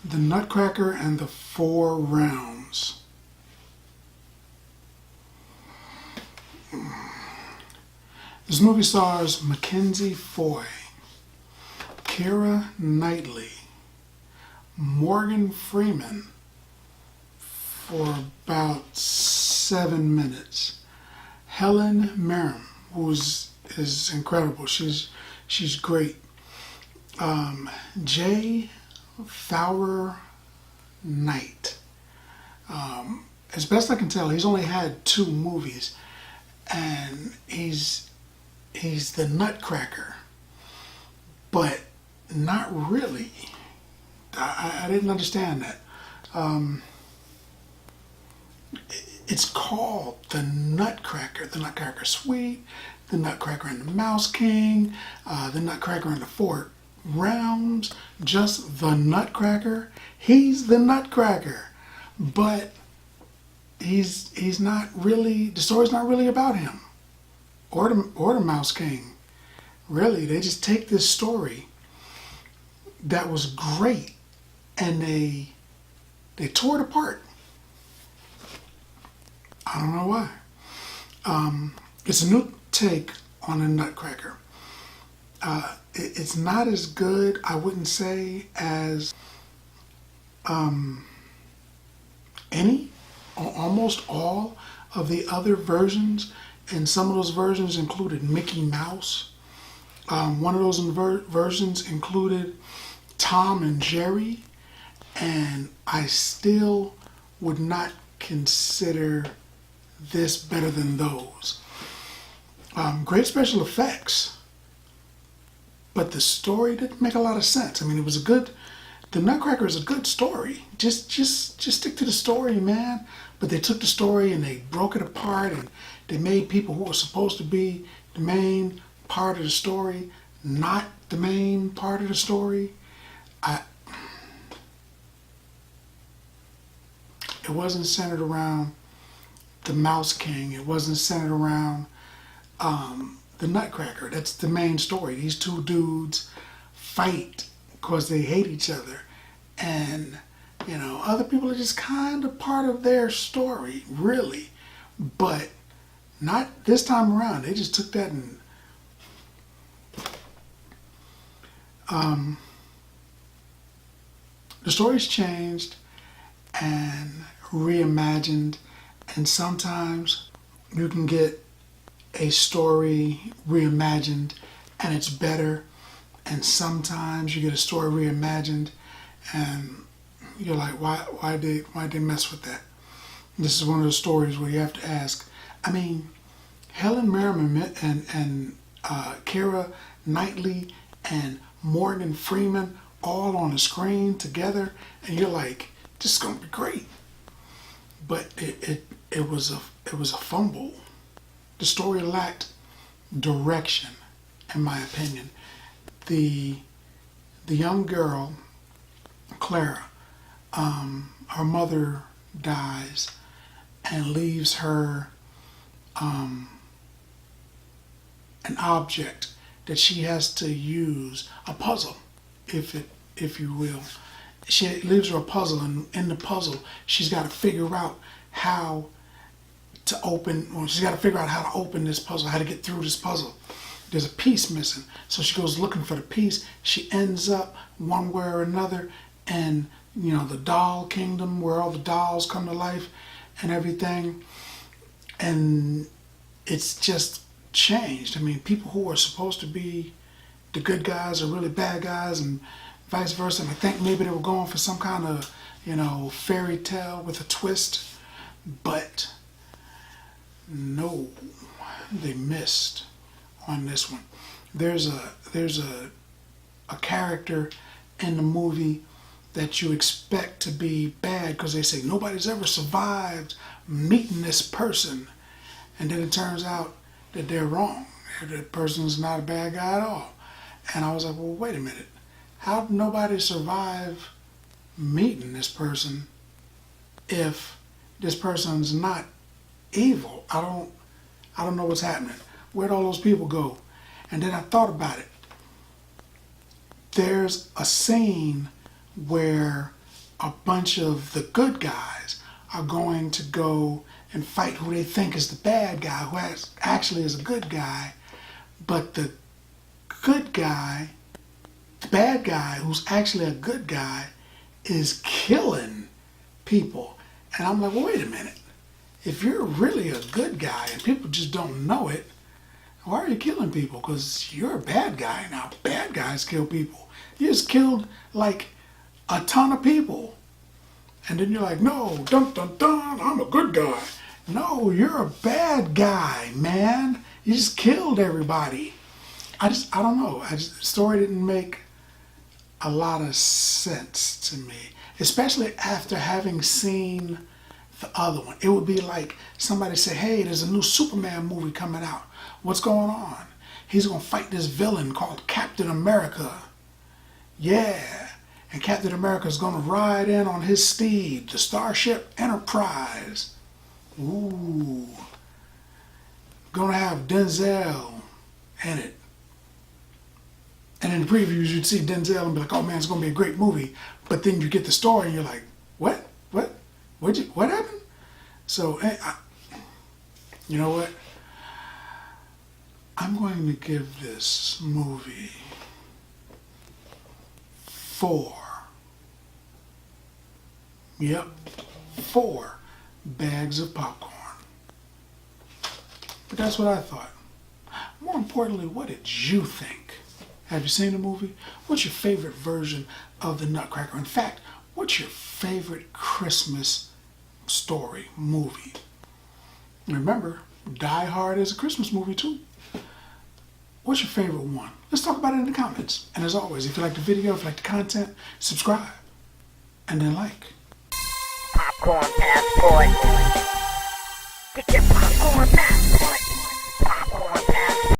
The Nutcracker and the Four Realms. This movie stars Mackenzie Foy, Keira Knightly, Morgan Freeman for about 7 minutes. Helen Mirren, who is incredible. She's great. Fowora Knight. As best I can tell, he's only had 2 movies, and he's the Nutcracker, but not really. I didn't understand that. It's called the Nutcracker, the Nutcracker Suite, the Nutcracker and the Mouse King, the Nutcracker and the Four Realms, just the Nutcracker. He's the Nutcracker, but he's not really, the story's not really about him or the Mouse King. Really, they just take this story that was great and they tore it apart. I don't know why. It's a new take on the Nutcracker. It's not as good, I wouldn't say, as almost all of the other versions, and some of those versions included Mickey Mouse. One of those versions included Tom and Jerry, and I still would not consider this better than those. Great special effects, but the story didn't make a lot of sense. I mean, it was the Nutcracker is a good story. Just stick to the story, man. But they took the story and they broke it apart, and they made people who were supposed to be the main part of the story not the main part of the story. It wasn't centered around the Mouse King. It wasn't centered around the Nutcracker. That's the main story. These 2 dudes fight because they hate each other, and other people are just kind of part of their story, really, but not this time around. They just took that and the story's changed and reimagined, and sometimes you can get a story reimagined and it's better, and sometimes you get a story reimagined and you're like, why they mess with that? This is one of those stories where you have to ask. I mean, Helen Mirren and Keira Knightly and Morgan Freeman all on the screen together, and you're like, this is gonna be great. But it was a fumble. The story lacked direction, in my opinion. The young girl, Clara, her mother dies and leaves her an object that she has to use, a puzzle, if you will. She leaves her a puzzle, and in the puzzle, she's got to figure out how to open this puzzle, how to get through this puzzle. There's a piece missing, so she goes looking for the piece. She ends up one way or another in the doll kingdom, where all the dolls come to life and everything, and it's just changed. I mean, people who are supposed to be the good guys are really bad guys, and vice versa. And I think maybe they were going for some kind of fairy tale with a twist, but no, they missed on this one. There's a character in the movie that you expect to be bad because they say nobody's ever survived meeting this person, and then it turns out that they're wrong. That person's not a bad guy at all. And I was like, well, wait a minute. How did nobody survive meeting this person if this person's not evil? I don't know what's happening. Where'd all those people go? And then I thought about it. There's a scene where a bunch of the good guys are going to go and fight who they think is the bad guy, who actually is a good guy. But the good guy, the bad guy, who's actually a good guy, is killing people. And I'm like, well, wait a minute. If you're really a good guy and people just don't know it, why are you killing people? Because you're a bad guy. Now, bad guys kill people. You just killed like a ton of people. And then you're like, no, dun dun dun, I'm a good guy. No, you're a bad guy, man. You just killed everybody. I don't know. The story didn't make a lot of sense to me, especially after having seen the other one. It would be like somebody say, hey, there's a new Superman movie coming out. What's going on? He's going to fight this villain called Captain America. Yeah. And Captain America is going to ride in on his steed, the Starship Enterprise. Ooh. Going to have Denzel in it. And in the previews, you'd see Denzel and be like, oh man, it's going to be a great movie. But then you get the story and you're like, what? What happened? So, you know what? I'm going to give this movie 4. Yep, 4 bags of popcorn. But that's what I thought. More importantly, what did you think? Have you seen the movie? What's your favorite version of the Nutcracker? In fact, what's your favorite Christmas story movie? Remember, Die Hard is a Christmas movie too. What's your favorite one? Let's talk about it in the comments. And as always, if you like the video, if you like the content, subscribe and then like. Popcorn Passport.